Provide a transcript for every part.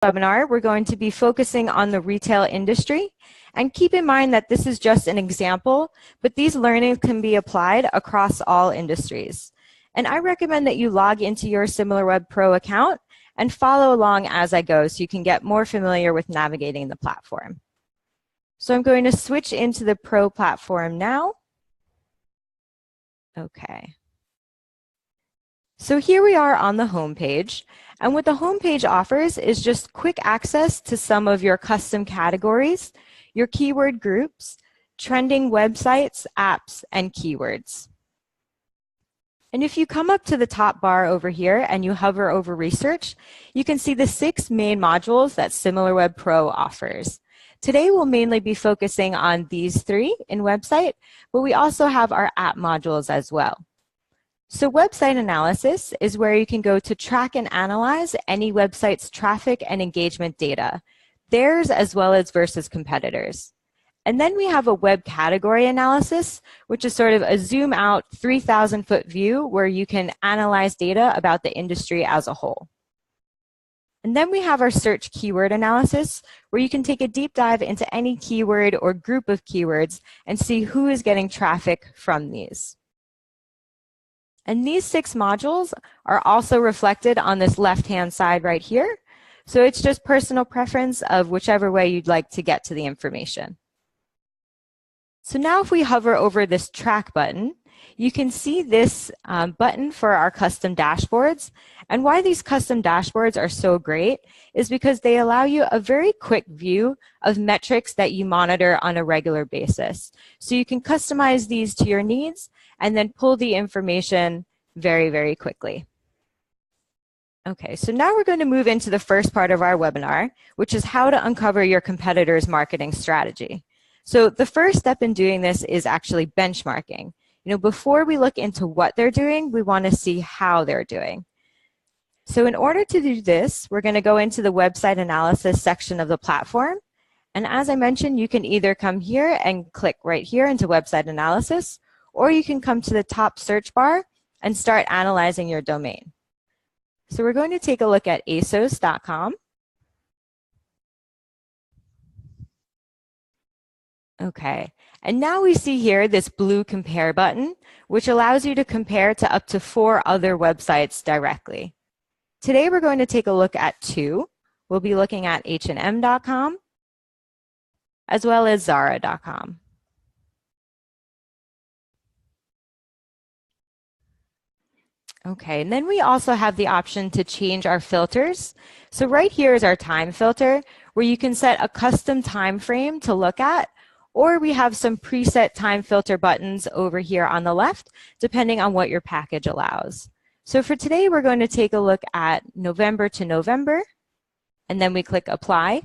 Webinar, we're going to be focusing on the retail industry. And keep in mind that this is just an example, but these learnings can be applied across all industries. And I recommend that you log into your SimilarWeb Pro account and follow along as I go so you can get more familiar with navigating the platform. So I'm going to switch into the Pro platform now. Okay. So here we are on the home page. And what the home page offers is just quick access to some of your custom categories, your keyword groups, trending websites, apps, and keywords. And if you come up to the top bar over here and you hover over research, you can see the 6 main modules that SimilarWeb Pro offers. Today we'll mainly be focusing on these 3 in website, but we also have our app modules as well. So website analysis is where you can go to track and analyze any website's traffic and engagement data, theirs as well as versus competitors. And then we have a web category analysis, which is sort of a zoom out 3,000-foot view where you can analyze data about the industry as a whole. And then we have our search keyword analysis, where you can take a deep dive into any keyword or group of keywords and see who is getting traffic from these. And these 6 modules are also reflected on this left-hand side right here. So it's just personal preference of whichever way you'd like to get to the information. So now if we hover over this track button, you can see this button for our custom dashboards. And why these custom dashboards are so great is because they allow you a very quick view of metrics that you monitor on a regular basis. So you can customize these to your needs and then pull the information very, very quickly. Okay, so now we're going to move into the first part of our webinar, which is how to uncover your competitor's marketing strategy. So the first step in doing this is actually benchmarking. You know, before we look into what they're doing, we want to see how they're doing. So in order to do this, we're going to go into the website analysis section of the platform. And as I mentioned, you can either come here and click right here into website analysis, or you can come to the top search bar and start analyzing your domain. So we're going to take a look at asos.com. Okay, and now we see here this blue compare button, which allows you to compare to up to 4 other websites directly. Today we're going to take a look at 2. We'll be looking at H&M.com as well as Zara.com. Okay, and then we also have the option to change our filters. So right here is our time filter, where you can set a custom time frame to look at, or we have some preset time filter buttons over here on the left, depending on what your package allows. So for today, we're going to take a look at November to November, and then we click Apply.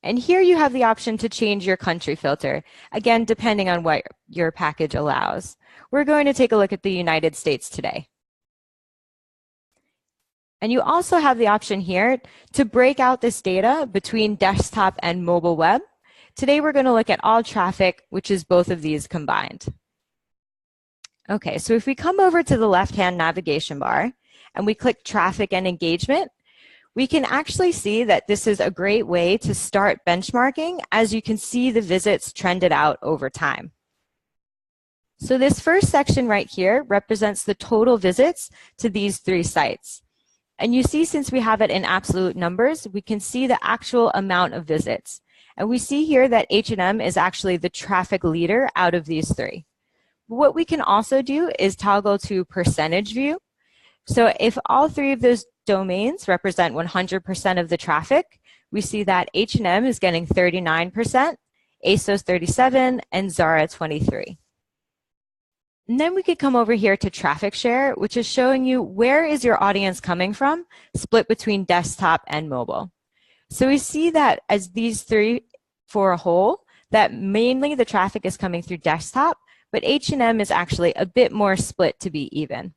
And here you have the option to change your country filter, again, depending on what your package allows. We're going to take a look at the United States today. And you also have the option here to break out this data between desktop and mobile web. Today we're going to look at all traffic, which is both of these combined. Okay, so if we come over to the left-hand navigation bar and we click Traffic and Engagement, we can actually see that this is a great way to start benchmarking, as you can see the visits trended out over time. So this first section right here represents the total visits to these 3 sites. And you see, since we have it in absolute numbers, we can see the actual amount of visits. And we see here that H&M is actually the traffic leader out of these 3. What we can also do is toggle to percentage view. So if all 3 of those domains represent 100% of the traffic, we see that H&M is getting 39%, ASOS 37%, and Zara 23%. And then we could come over here to traffic share, which is showing you where is your audience coming from, split between desktop and mobile. So we see that as these 3 for a whole, that mainly the traffic is coming through desktop, but H&M is actually a bit more split to be even.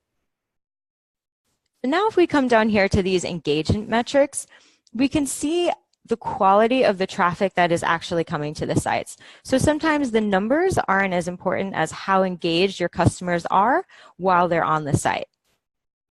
So now if we come down here to these engagement metrics, we can see the quality of the traffic that is actually coming to the sites. So sometimes the numbers aren't as important as how engaged your customers are while they're on the site.